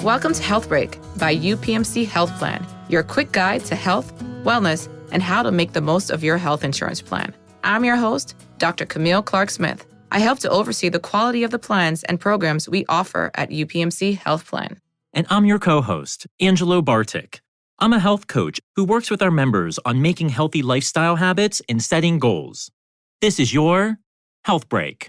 Welcome to Health Break by UPMC Health Plan, your quick guide to health, wellness, and how to make the most of your health insurance plan. I'm your host, Dr. Camille Clark-Smith. I help to oversee the quality of the plans and programs we offer at UPMC Health Plan. And I'm your co-host, Angelo Bartik. I'm a health coach who works with our members on making healthy lifestyle habits and setting goals. This is your Health Break.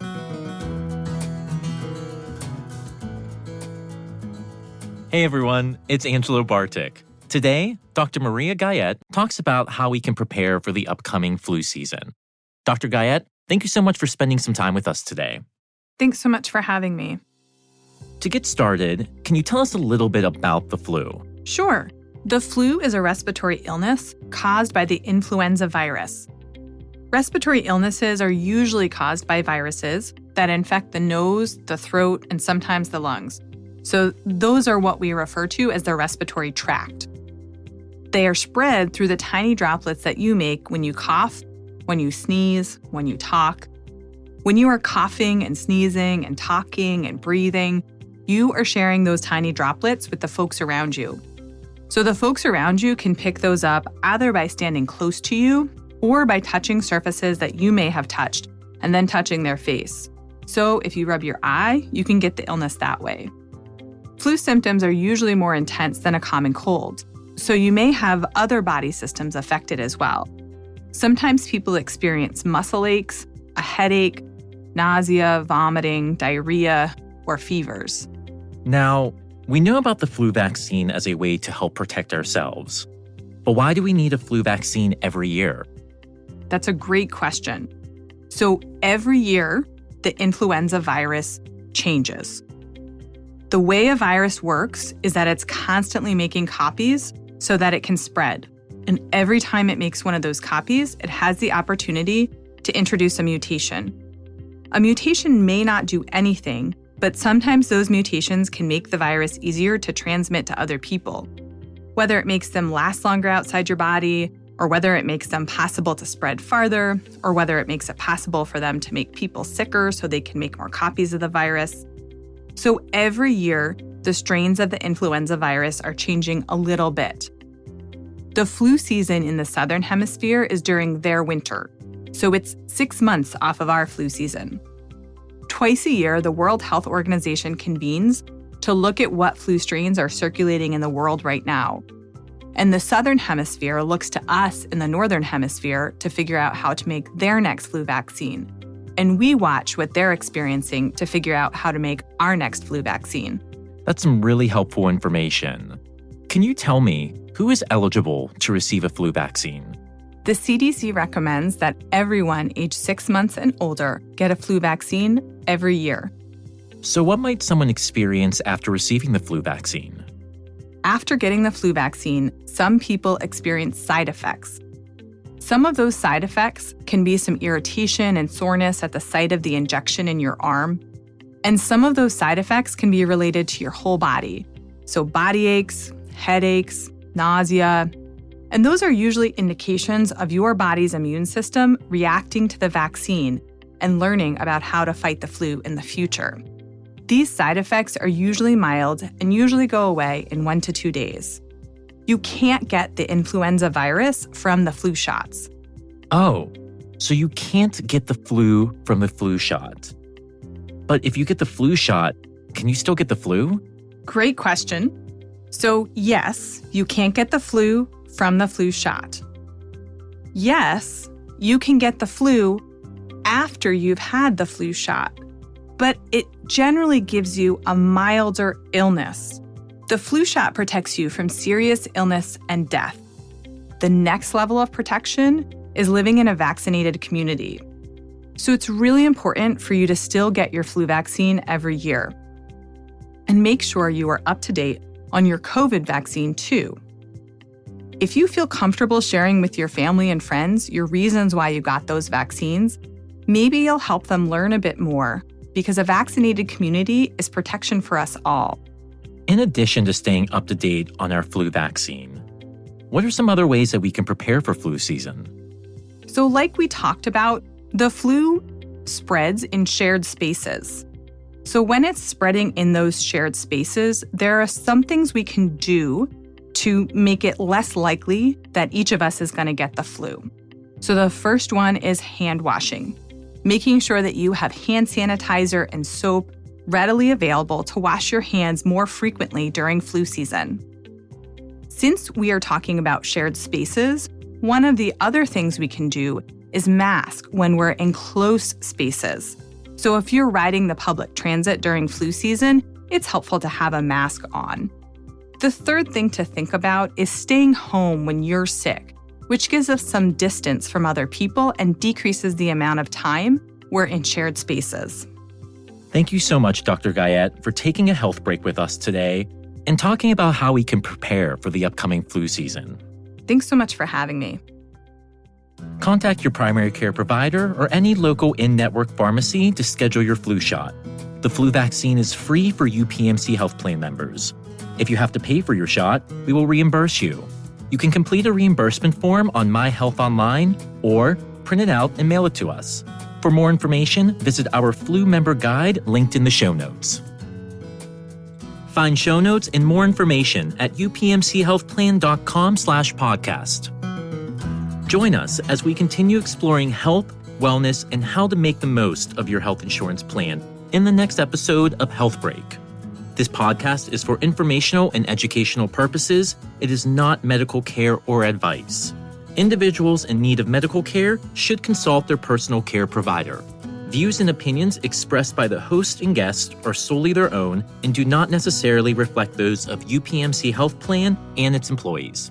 Hey everyone, it's Angelo Bartik. Today, Dr. Maria Guyette talks about how we can prepare for the upcoming flu season. Dr. Guyette, thank you so much for spending some time with us today. Thanks so much for having me. To get started, can you tell us a little bit about the flu? Sure. The flu is a respiratory illness caused by the influenza virus. Respiratory illnesses are usually caused by viruses that infect the nose, the throat, and sometimes the lungs. So those are what we refer to as the respiratory tract. They are spread through the tiny droplets that you make when you cough, when you sneeze, when you talk. When you are coughing and sneezing and talking and breathing, you are sharing those tiny droplets with the folks around you. So the folks around you can pick those up either by standing close to you or by touching surfaces that you may have touched and then touching their face. So if you rub your eye, you can get the illness that way. Flu symptoms are usually more intense than a common cold, so you may have other body systems affected as well. Sometimes people experience muscle aches, a headache, nausea, vomiting, diarrhea, or fevers. Now, we know about the flu vaccine as a way to help protect ourselves. But why do we need a flu vaccine every year? That's a great question. So every year, the influenza virus changes. The way a virus works is that it's constantly making copies so that it can spread. And every time it makes one of those copies, it has the opportunity to introduce a mutation. A mutation may not do anything, but sometimes those mutations can make the virus easier to transmit to other people. Whether it makes them last longer outside your body, or whether it makes them possible to spread farther, or whether it makes it possible for them to make people sicker so they can make more copies of the virus. So every year, the strains of the influenza virus are changing a little bit. The flu season in the Southern Hemisphere is during their winter, so it's 6 months off of our flu season. Twice a year, the World Health Organization convenes to look at what flu strains are circulating in the world right now. And the Southern Hemisphere looks to us in the Northern Hemisphere to figure out how to make their next flu vaccine. And we watch what they're experiencing to figure out how to make our next flu vaccine. That's some really helpful information. Can you tell me who is eligible to receive a flu vaccine? The CDC recommends that everyone aged 6 months and older get a flu vaccine every year. So what might someone experience after receiving the flu vaccine? After getting the flu vaccine, some people experience side effects. Some of those side effects can be some irritation and soreness at the site of the injection in your arm. And some of those side effects can be related to your whole body. So body aches, headaches, nausea. And those are usually indications of your body's immune system reacting to the vaccine and learning about how to fight the flu in the future. These side effects are usually mild and usually go away in 1 to 2 days. You can't get the influenza virus from the flu shots. Oh, so you can't get the flu from the flu shot. But if you get the flu shot, can you still get the flu? Great question. So yes, you can't get the flu from the flu shot. Yes, you can get the flu after you've had the flu shot, but it generally gives you a milder illness. The flu shot protects you from serious illness and death. The next level of protection is living in a vaccinated community. So it's really important for you to still get your flu vaccine every year. And make sure you are up to date on your COVID vaccine too. If you feel comfortable sharing with your family and friends your reasons why you got those vaccines, maybe you'll help them learn a bit more, because a vaccinated community is protection for us all. In addition to staying up to date on our flu vaccine, what are some other ways that we can prepare for flu season? So like we talked about, the flu spreads in shared spaces. So when it's spreading in those shared spaces, there are some things we can do to make it less likely that each of us is going to get the flu. So the first one is hand washing, making sure that you have hand sanitizer and soap readily available to wash your hands more frequently during flu season. Since we are talking about shared spaces, one of the other things we can do is mask when we're in close spaces. So if you're riding the public transit during flu season, it's helpful to have a mask on. The third thing to think about is staying home when you're sick, which gives us some distance from other people and decreases the amount of time we're in shared spaces. Thank you so much, Dr. Guyette, for taking a health break with us today and talking about how we can prepare for the upcoming flu season. Thanks so much for having me. Contact your primary care provider or any local in-network pharmacy to schedule your flu shot. The flu vaccine is free for UPMC health plan members. If you have to pay for your shot, we will reimburse you. You can complete a reimbursement form on My Health Online or print it out and mail it to us. For more information, visit our flu member guide linked in the show notes. Find show notes and more information at upmchealthplan.com/podcast. Join us as we continue exploring health, wellness, and how to make the most of your health insurance plan in the next episode of Health Break. This podcast is for informational and educational purposes. It is not medical care or advice. Individuals in need of medical care should consult their personal care provider. Views and opinions expressed by the host and guest are solely their own and do not necessarily reflect those of UPMC Health Plan and its employees.